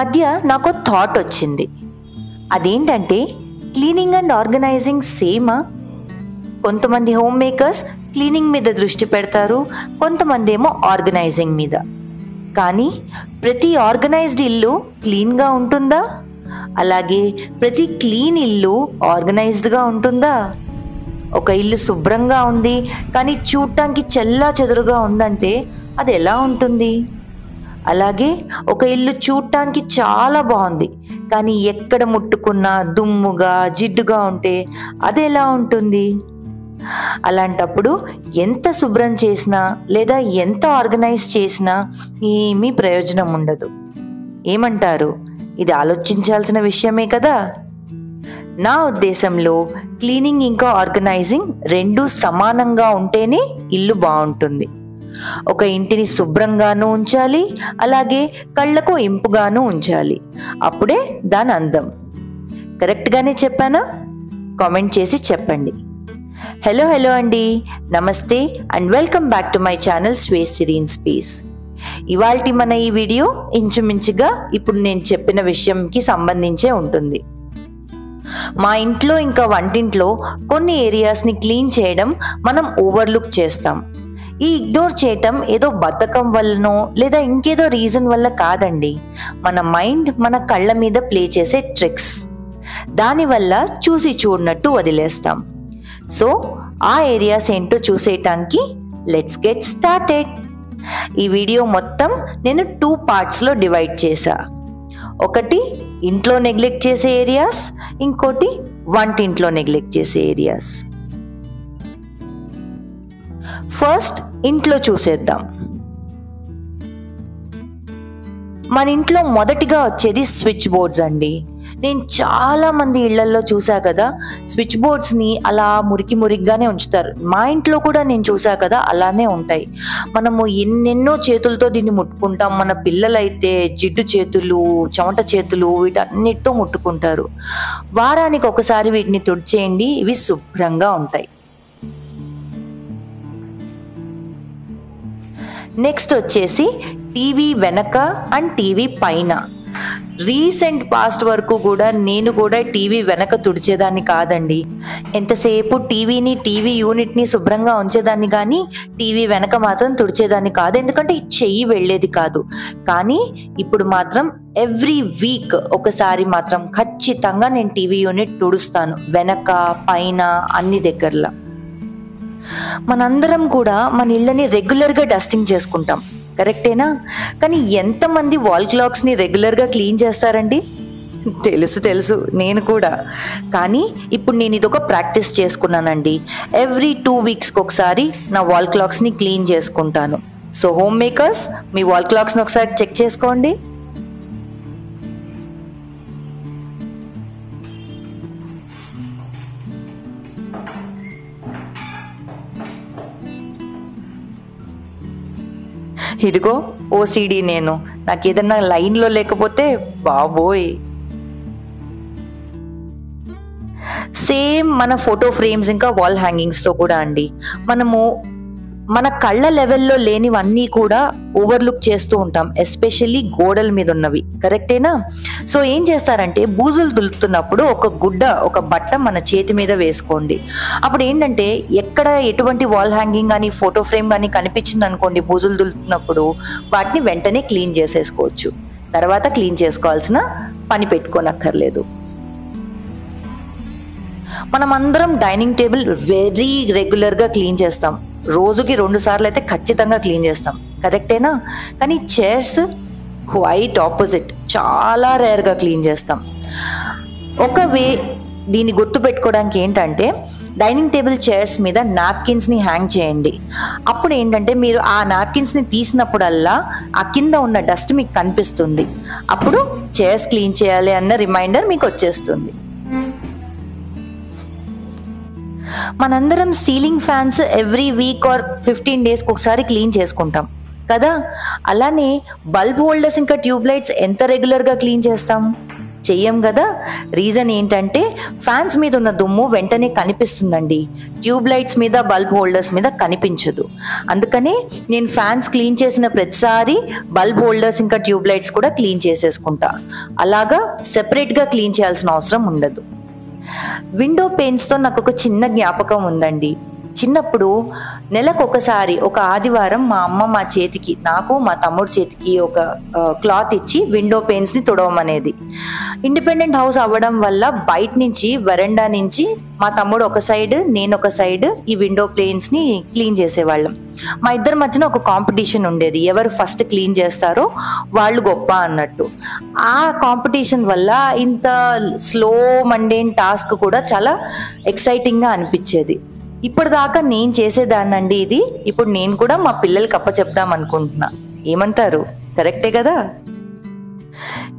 మధ్య నాకు థాట్ వచ్చింది. అదేంటంటే క్లీనింగ్ అండ్ ఆర్గనైజింగ్ సేమా? కొంతమంది హోమ్ మేకర్స్ క్లీనింగ్ మీద దృష్టి పెడతారు, కొంతమంది ఏమో ఆర్గనైజింగ్ మీద. కానీ ప్రతి ఆర్గనైజ్డ్ ఇల్లు క్లీన్గా ఉంటుందా? అలాగే ప్రతి క్లీన్ ఇల్లు ఆర్గనైజ్డ్గా ఉంటుందా? ఒక ఇల్లు శుభ్రంగా ఉంది కానీ చూడటానికి చెల్లా చెదురుగా ఉందంటే అది ఎలా ఉంటుంది? అలాగే ఒక ఇల్లు చూడటానికి చాలా బాగుంది కానీ ఎక్కడ ముట్టుకున్నా దుమ్ముగా జిడ్డుగా ఉంటే అది ఎలా ఉంటుంది? అలాంటప్పుడు ఎంత శుభ్రం చేసినా లేదా ఎంత ఆర్గనైజ్ చేసినా ఏమీ ప్రయోజనం ఉండదు. ఏమంటారు? ఇది ఆలోచించాల్సిన విషయమే కదా. నా ఉద్దేశంలో క్లీనింగ్ ఇంకా ఆర్గనైజింగ్ రెండూ సమానంగా ఉంటేనే ఇల్లు బాగుంటుంది. ఒక ఇంటిని శుభ్రంగానూ ఉంచాలి, అలాగే కళ్ళకు ఇంపుగానూ ఉంచాలి. అప్పుడే దాని అందం. కరెక్ట్గానే చెప్పానా? కామెంట్ చేసి చెప్పండి. హలో అండి, నమస్తే and welcome back to my channel space serene space. ఇవాల్టి మన ఈ వీడియో ఇంచుమించుగా ఇప్పుడు నేను చెప్పిన విషయంకి సంబంధించే ఉంటుంది. మా ఇంట్లో ఇంకా వంటింట్లో కొన్ని ఏరియాస్ని క్లీన్ చేయడం మనం ఓవర్లుక్ చేస్తాం. ఈ ఇగ్నోర్ చేయటం ఏదో బద్ధకం వల్లనో లేదా ఇంకేదో రీజన్ వల్ల కాదండి. మన మైండ్ మన కళ్ళ మీద ప్లే చేసే ట్రిక్స్. దానివల్ల చూసి చూడనట్టు వదిలేస్తాం. సో ఆ ఏరియాస్ ఏంటో చూసేయటానికి లెట్స్ గెట్ స్టార్టెడ్. ఈ వీడియో మొత్తం నేను 2 పార్ట్స్లో డివైడ్ చేశా. ఒకటి ఇంట్లో నెగ్లెక్ట్ చేసే ఏరియాస్, ఇంకోటి వంటింట్లో నెగ్లెక్ట్ చేసే ఏరియాస్. ఫస్ట్ ఇంట్లో చూసేద్దాం. మన ఇంట్లో మొదటిగా వచ్చేది స్విచ్ బోర్డ్స్ అండి. నేను చాలా మంది ఇళ్లల్లో చూసా కదా, స్విచ్ బోర్డ్స్ని అలా మురికిగానే ఉంచుతారు. మా ఇంట్లో కూడా నేను చూసా కదా, అలానే ఉంటాయి. మనము ఎన్నెన్నో చేతులతో దీన్ని ముట్టుకుంటాం. మన పిల్లలైతే జిడ్డు చేతులు, చెమట చేతులు వీటన్నిటితో ముట్టుకుంటారు. వారానికి ఒకసారి వీటిని తుడిచేయండి, ఇవి శుభ్రంగా ఉంటాయి. నెక్స్ట్ వచ్చేసి టీవీ వెనక అండ్ టీవీ పైన. రీసెంట్ పాస్ట్ వరకు కూడా నేను కూడా టీవీ వెనక తుడిచేదాన్ని కాదండి. ఎంతసేపు టీవీ యూనిట్ని శుభ్రంగా ఉంచేదాన్ని కానీ టీవీ వెనక మాత్రం తుడిచేదాన్ని కాదు, ఎందుకంటే చెయ్యి వెళ్ళేది కాదు. కానీ ఇప్పుడు మాత్రం ఎవ్రీ వీక్ ఒకసారి మాత్రం ఖచ్చితంగా నేను టీవీ యూనిట్ తుడుస్తాను, వెనక పైన అన్ని దగ్గరలా. మనందరం కూడా మన ఇళ్ళని రెగ్యులర్గా డస్టింగ్ చేసుకుంటాం, కరెక్టేనా? కానీ ఎంతమంది వాల్ క్లాక్స్ని రెగ్యులర్గా క్లీన్ చేస్తారండి? తెలుసు నేను కూడా. కానీ ఇప్పుడు నేను ఇదొక ప్రాక్టీస్ చేసుకున్నానండి. ఎవ్రీ 2 వీక్స్కి ఒకసారి నా వాల్ క్లాక్స్ని క్లీన్ చేసుకుంటాను. సో హోమ్ మేకర్స్, మీ వాల్ క్లాక్స్ని ఒకసారి చెక్ చేసుకోండి. ఇదిగో ఓసిడి నేను. నాకు ఏదన్నా లైన్లో లేకపోతే బాబోయ్. సేమ్ మన ఫోటో ఫ్రేమ్స్ ఇంకా వాల్ హ్యాంగింగ్స్తో కూడా అండి. మనము మన కళ్ళ లెవెల్లో లేనివన్నీ కూడా ఓవర్లుక్ చేస్తూ ఉంటాం, ఎస్పెషల్లీ గోడల మీద ఉన్నవి, కరెక్టేనా? సో ఏం చేస్తారంటే బూజులు దులుపుతున్నప్పుడు ఒక బట్ట మన చేతి మీద వేసుకోండి. అప్పుడు ఏంటంటే ఎక్కడ ఎటువంటి వాల్ హ్యాంగింగ్ కానీ ఫోటో ఫ్రేమ్ కానీ కనిపించింది అనుకోండి బూజులు దులుపుతున్నప్పుడు, వాటిని వెంటనే క్లీన్ చేసేసుకోవచ్చు. తర్వాత క్లీన్ చేసుకోవాల్సిన పని పెట్టుకోనక్కర్లేదు. మనం అందరం డైనింగ్ టేబుల్ వెరీ రెగ్యులర్గా క్లీన్ చేస్తాం. రోజుకి 2 సార్లు అయితే ఖచ్చితంగా క్లీన్ చేస్తాం, కరెక్టేనా? కానీ చైర్స్ క్వైట్ ఆపోజిట్, చాలా రేర్గా క్లీన్ చేస్తాం. దీన్ని గుర్తు పెట్టుకోవడానికి ఏంటంటే డైనింగ్ టేబుల్ చైర్స్ మీద నాప్కిన్స్ని హ్యాంగ్ చేయండి. అప్పుడు ఏంటంటే మీరు ఆ నాప్కిన్స్ని తీసినప్పుడల్లా ఆ కింద ఉన్న డస్ట్ మీకు కనిపిస్తుంది. అప్పుడు చైర్స్ క్లీన్ చేయాలి అన్న రిమైండర్ మీకు వచ్చేస్తుంది. మనందరం ceiling fans every week or 15 డేస్కి ఒకసారి క్లీన్ చేసుకుంటాం కదా. అలానే బల్బ్ హోల్డర్స్ ఇంకా ట్యూబ్ లైట్స్ ఎంత రెగ్యులర్గా క్లీన్ చేస్తాం? చెయ్యం కదా. రీజన్ ఏంటంటే ఫ్యాన్స్ మీద ఉన్న దుమ్ము వెంటనే కనిపిస్తుందండి, ట్యూబ్ లైట్స్ మీద బల్బ్ హోల్డర్స్ మీద కనిపించదు. అందుకనే నేను ఫ్యాన్స్ క్లీన్ చేసిన ప్రతిసారి బల్బ్ హోల్డర్స్ ఇంకా ట్యూబ్ లైట్స్ కూడా క్లీన్ చేసేసుకుంటా. అలాగా సెపరేట్గా క్లీన్ చేయాల్సిన అవసరం ఉండదు. విండో పెయిన్స్తో నాకు ఒక చిన్న జ్ఞాపకం ఉందండి. చిన్నప్పుడు నెలకొకసారి ఒక ఆదివారం మా అమ్మ మా చేతికి, నాకు మా తమ్ముడు చేతికి ఒక క్లాత్ ఇచ్చి విండో పెయిన్స్ని తుడవమనేది. ఇండిపెండెంట్ హౌస్ అవ్వడం వల్ల బయట నుంచి వరండా నుంచి మా తమ్ముడు ఒక సైడ్, నేను ఒక సైడ్ ఈ విండో పెయిన్స్ని క్లీన్ చేసేవాళ్ళం. మా ఇద్దరి మధ్యన ఒక కాంపిటీషన్ ఉండేది, ఎవరు ఫస్ట్ క్లీన్ చేస్తారో వాళ్ళు గొప్ప అన్నట్టు. ఆ కాంపిటీషన్ వల్ల ఇంత స్లో మండేన్ టాస్క్ కూడా చాలా ఎక్సైటింగ్గా అనిపించేది. ఇప్పటిదాకా నేను చేసేదాన్నండి ఇది, ఇప్పుడు నేను కూడా మా పిల్లలకి అప్పచెప్దాం అనుకుంటున్నా. ఏమంటారు? కరెక్టే కదా.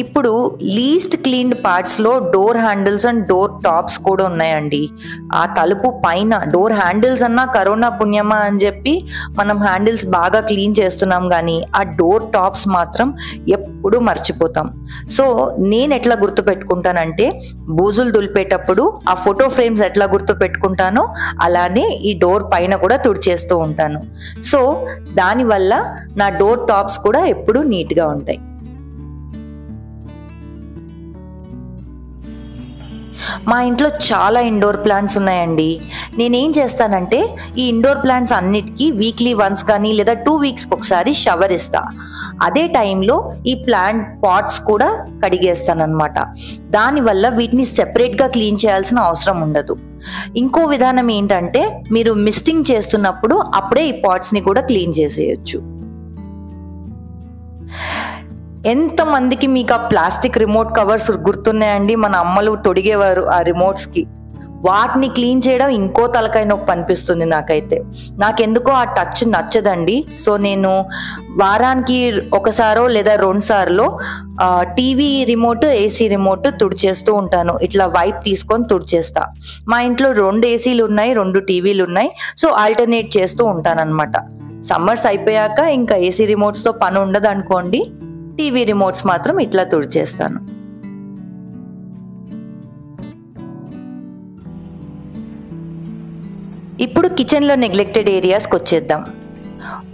ఇప్పుడు లీస్ట్ క్లీన్డ్ పార్ట్స్లో door handles and door tops కూడా ఉన్నాయండి. ఆ తలుపు పైన డోర్ హ్యాండిల్స్ అన్నా కరోనా పుణ్యమా అని చెప్పి మనం హ్యాండిల్స్ బాగా క్లీన్ చేస్తున్నాం, కానీ ఆ డోర్ టాప్స్ మాత్రం ఎప్పుడు మర్చిపోతాం. సో నేను ఎట్లా గుర్తు పెట్టుకుంటానంటే, బూజులు దులిపేటప్పుడు ఆ ఫోటో ఫ్రేమ్స్ ఎట్లా గుర్తు పెట్టుకుంటానో అలానే ఈ డోర్ పైన కూడా తుడిచేస్తూ ఉంటాను. సో దానివల్ల నా డోర్ టాప్స్ కూడా ఎప్పుడు నీట్గా ఉంటాయి. మా ఇంట్లో చాలా ఇండోర్ ప్లాంట్స్ ఉన్నాయండి. నేనేం చేస్తానంటే ఈ ఇండోర్ ప్లాంట్స్ అన్నిటికీ వీక్లీ వన్స్ కానీ లేదా 2 వీక్స్కి ఒకసారి షవర్ ఇస్తా. అదే టైంలో ఈ ప్లాంట్ పాట్స్ కూడా కడిగేస్తానన్నమాట. దానివల్ల వీటిని సెపరేట్గా క్లీన్ చేయాల్సిన అవసరం ఉండదు. ఇంకో విధానం ఏంటంటే, మీరు మిస్టింగ్ చేస్తున్నప్పుడు అప్పుడే ఈ పాట్స్ని కూడా క్లీన్ చేసేయచ్చు. ఎంతమందికి మీకు ఆ ప్లాస్టిక్ రిమోట్ కవర్స్ గుర్తున్నాయండి? మన అమ్మలు తొడిగేవారు ఆ రిమోట్స్కి. వాటిని క్లీన్ చేయడం ఇంకో తలకాయ నొప్పి అనిపిస్తుంది నాకైతే. నాకెందుకో ఆ టచ్ నచ్చదండి. సో నేను వారానికి ఒకసారో లేదా 2 సార్లు టీవీ రిమోట్, ఏసీ రిమోట్ తుడిచేస్తూ ఉంటాను. ఇట్లా వైప్ తీసుకొని తుడిచేస్తా. మా ఇంట్లో 2 ఏసీలు ఉన్నాయి, 2 టీవీలు ఉన్నాయి. సో ఆల్టర్నేట్ చేస్తూ ఉంటాను అనమాట. సమ్మర్స్ అయిపోయాక ఇంకా ఏసీ రిమోట్స్తో పని ఉండదు అనుకోండి, టీవీ రిమోట్స్ మాత్రం ఇట్లా తుడిచేస్తాను. ఇప్పుడు కిచెన్లో నెగ్లెక్టెడ్ ఏరియాస్కి వచ్చేద్దాం.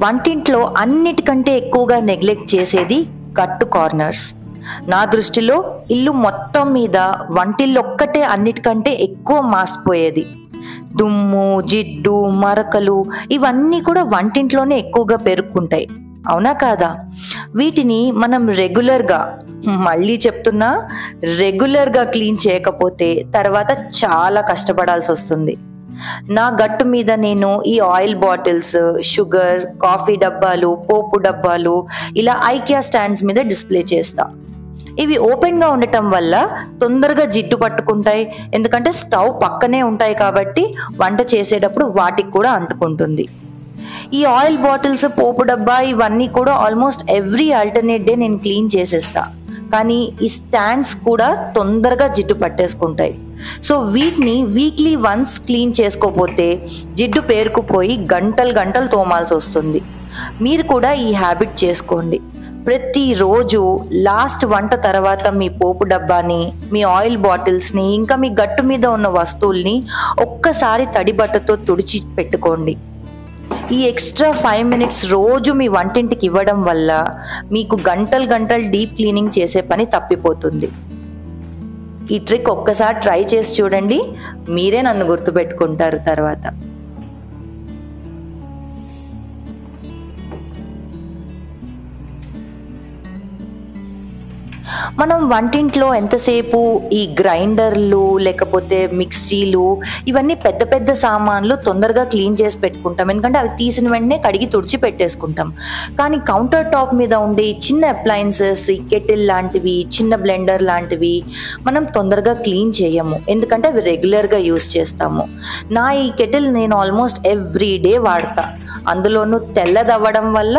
వంటింట్లో అన్నిటికంటే ఎక్కువగా నెగ్లెక్ట్ చేసేది గట్టు కార్నర్స్. నా దృష్టిలో ఇల్లు మొత్తం మీద వంటిల్లు ఒక్కటే అన్నిటికంటే ఎక్కువ మాసిపోయేది. దుమ్ము, జిడ్డు, మరకలు ఇవన్నీ కూడా వంటింట్లోనే ఎక్కువగా పెరుక్కుంటాయి. అవునా కాదా? వీటిని మనం రెగ్యులర్గా, మళ్ళీ చెప్తున్నా, రెగ్యులర్గా క్లీన్ చేయకపోతే తర్వాత చాలా కష్టపడాల్సి వస్తుంది. నా గట్టు మీద నేను ఈ ఆయిల్ బాటిల్స్, షుగర్, కాఫీ డబ్బాలు, పోపు డబ్బాలు ఇలా ఐకియా స్టాండ్స్ మీద డిస్ప్లే చేస్తా. ఇవి ఓపెన్గా ఉండటం వల్ల తొందరగా జిడ్డు పట్టుకుంటాయి. ఎందుకంటే స్టవ్ పక్కనే ఉంటాయి కాబట్టి వంట చేసేటప్పుడు వాటికి కూడా అంటుకుంటుంది. ఈ ఆయిల్ బాటిల్స్, పోపు డబ్బా ఇవన్నీ కూడా ఆల్మోస్ట్ ఎవ్రీ ఆల్టర్నేట్ డే నేను క్లీన్ చేసేస్తా. కానీ ఈ స్టాండ్స్ కూడా తొందరగా జిడ్డు పట్టేసుకుంటాయి. సో వీటిని వీక్లీ వన్స్ క్లీన్ చేసుకోకపోతే జిడ్డు పేరుకుపోయి గంటలు గంటలు తోమాల్సి వస్తుంది. మీరు కూడా ఈ హ్యాబిట్ చేసుకోండి. ప్రతిరోజు లాస్ట్ వంట తర్వాత మీ పోపు డబ్బాని, మీ ఆయిల్ బాటిల్స్ని, ఇంకా మీ గట్టు మీద ఉన్న వస్తువుల్ని ఒక్కసారి తడి బట్టతో తుడిచి పెట్టుకోండి. ఈ ఎక్స్ట్రా 5 minutes రోజు మీ వంటింటికి ఇవ్వడం వల్ల మీకు గంటలు గంటలు డీప్ క్లీనింగ్ చేసే పని తప్పిపోతుంది. ఈ ట్రిక్ ఒక్కసారి ట్రై చేసి చూడండి, మీరే నన్ను గుర్తుపెట్టుకుంటారు తర్వాత. మనం వంటింట్లో ఎంతసేపు ఈ గ్రైండర్లు లేకపోతే మిక్సీలు ఇవన్నీ పెద్ద పెద్ద సామాన్లు తొందరగా క్లీన్ చేసి పెట్టుకుంటాం, ఎందుకంటే అవి తీసిన వెంటనే కడిగి తుడిచి పెట్టేసుకుంటాం. కానీ కౌంటర్ టాప్ మీద ఉండే చిన్న అప్లయన్సెస్, ఈ కెటిల్ లాంటివి, చిన్న బ్లెండర్ లాంటివి మనం తొందరగా క్లీన్ చేయము, ఎందుకంటే అవి రెగ్యులర్గా యూస్ చేస్తాము. నా ఈ కెటిల్ నేను ఆల్మోస్ట్ ఎవ్రీ డే వాడతా. అందులోనూ తెల్లదవ్వడం వల్ల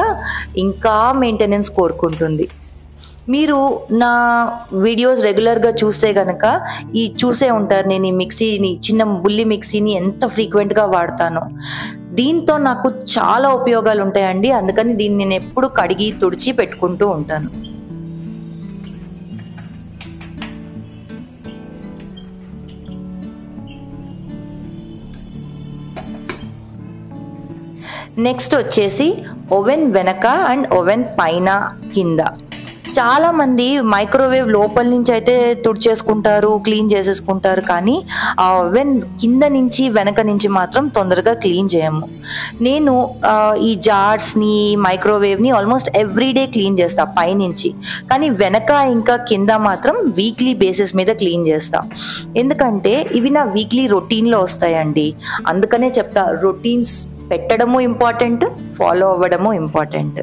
ఇంకా మెయింటెనెన్స్ కోరుకుంటుంది. మీరు నా వీడియోస్ రెగ్యులర్గా చూస్తే కనుక చూసే ఉంటారు నేను ఈ మిక్సీని, చిన్న బుల్లి మిక్సీని ఎంత ఫ్రీక్వెంట్గా వాడతాను. దీంతో నాకు చాలా ఉపయోగాలు ఉంటాయండి. అందుకని దీన్ని నేను ఎప్పుడు కడిగి తుడిచి పెట్టుకుంటూ ఉంటాను. నెక్స్ట్ వచ్చేసి ఓవెన్ వెనక అండ్ ఓవెన్ పైన కింద. చాలామంది మైక్రోవేవ్ లోపల నుంచి అయితే తుడిచేసుకుంటారు, క్లీన్ చేసేసుకుంటారు, కానీ ఆ ఓవెన్ కింద నుంచి వెనక నుంచి మాత్రం తొందరగా క్లీన్ చేయము. నేను ఈ జార్స్ని మైక్రోవేవ్ని ఆల్మోస్ట్ ఎవ్రీడే క్లీన్ చేస్తా పైనుంచి, కానీ వెనక ఇంకా కింద మాత్రం వీక్లీ బేసిస్ మీద క్లీన్ చేస్తా. ఎందుకంటే ఇవి నా వీక్లీ రొటీన్లో వస్తాయండి. అందుకనే చెప్తా, రొటీన్స్ పెట్టడము ఇంపార్టెంట్, ఫాలో అవ్వడము ఇంపార్టెంట్.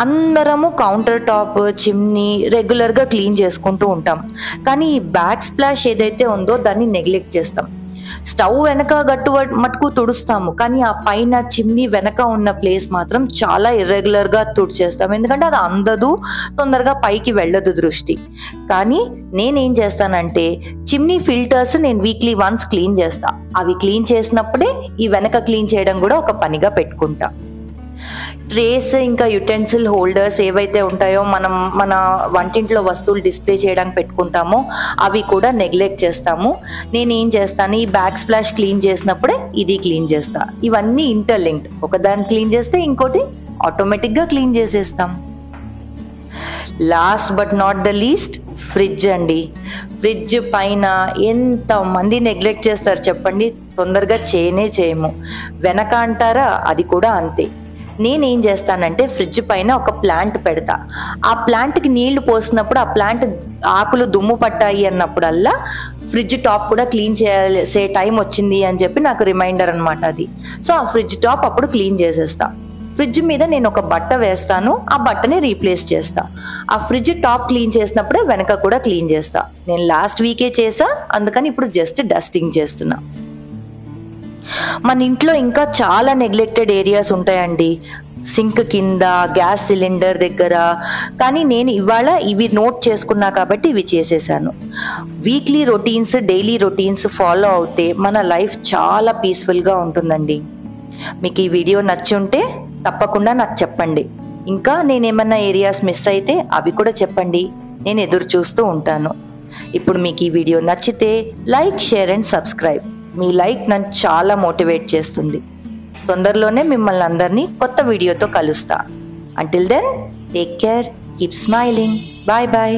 అందరము కౌంటర్ టాప్, చిమ్నీ రెగ్యులర్గా క్లీన్ చేసుకుంటూ ఉంటాం, కానీ ఈ బ్యాక్ స్ప్లాష్ ఏదైతే ఉందో దాన్ని నెగ్లెక్ట్ చేస్తాం. స్టవ్ వెనక గట్టు మటుకు తుడుస్తాము, కానీ ఆ పైన చిమ్నీ వెనక ఉన్న ప్లేస్ మాత్రం చాలా ఇర్రెగ్యులర్గా తుడిచేస్తాం, ఎందుకంటే అది అందదు, తొందరగా పైకి వెళ్ళదు దృష్టి. కానీ నేనేం చేస్తానంటే చిమ్నీ ఫిల్టర్స్ నేను వీక్లీ వన్స్ క్లీన్ చేస్తా. అవి క్లీన్ చేసినప్పుడే ఈ వెనక క్లీన్ చేయడం కూడా ఒక పనిగా పెట్టుకుంటా. ట్రేస్ ఇంకా యుటెన్సిల్ హోల్డర్స్ ఏవైతే ఉంటాయో మనం మన వంటింట్లో వస్తువులు డిస్ప్లే చేయడానికి పెట్టుకుంటామో అవి కూడా నెగ్లెక్ట్ చేస్తాము. నేనేం చేస్తాను, ఈ బ్యాక్ స్ప్లాష్ క్లీన్ చేసినప్పుడే ఇది క్లీన్ చేస్తా. ఇవన్నీ ఇంటర్లింక్డ్, ఒకదాన్ని క్లీన్ చేస్తే ఇంకోటి ఆటోమేటిక్గా క్లీన్ చేసేస్తాం. Last but not the least, fridge అండి. ఫ్రిడ్జ్ పైన ఎంతమంది నెగ్లెక్ట్ చేస్తారు చెప్పండి, తొందరగా చేయము. వెనక అంటారా, అది కూడా అంతే. నేనేం చేస్తానంటే ఫ్రిడ్జ్ పైన ఒక ప్లాంట్ పెడతా. ఆ ప్లాంట్కి నీళ్లు పోసినప్పుడు ఆ ప్లాంట్ ఆకులు దుమ్ము పట్టాయి అన్నప్పుడల్లా ఫ్రిడ్జ్ టాప్ కూడా క్లీన్ చేసే టైం వచ్చింది అని చెప్పి నాకు రిమైండర్ అనమాట అది. సో ఆ ఫ్రిడ్జ్ టాప్ అప్పుడు క్లీన్ చేసేస్తా. ఫ్రిడ్జ్ మీద నేను ఒక బట్ట వేస్తాను, ఆ బట్టని రీప్లేస్ చేస్తా. ఆ ఫ్రిడ్జ్ టాప్ క్లీన్ చేసినప్పుడే వెనక కూడా క్లీన్ చేస్తా. నేను లాస్ట్ వీకే చేసా, అందుకని ఇప్పుడు జస్ట్ డస్టింగ్ చేస్తున్నా. మన ఇంట్లో ఇంకా చాలా నెగ్లెక్టెడ్ ఏరియాస్ ఉంటాయండి, సింక్ కింద, గ్యాస్ సిలిండర్ దగ్గర, కానీ నేను ఇవాళ ఇవి నోట్ చేసుకున్నా కాబట్టి ఇవి చేసేసాను. Weekly routines, daily routines follow అవుతే మన లైఫ్ చాలా పీస్ఫుల్గా ఉంటుందండి. మీకు ఈ వీడియో నచ్చి ఉంటే తప్పకుండా నాకు చెప్పండి. ఇంకా నేనేమన్నా ఏరియాస్ మిస్ అయితే అవి కూడా చెప్పండి, నేను ఎదురు చూస్తూ ఉంటాను. ఇప్పుడు మీకు ఈ వీడియో నచ్చితే like, share and subscribe. Me like నన్ను చాలా మోటివేట్ చేస్తుంది. తొందరలోనే మిమ్మల్ని అందరినీ కొత్త వీడియోతో కలుస్తా. Until then, take care, keep smiling, bye bye.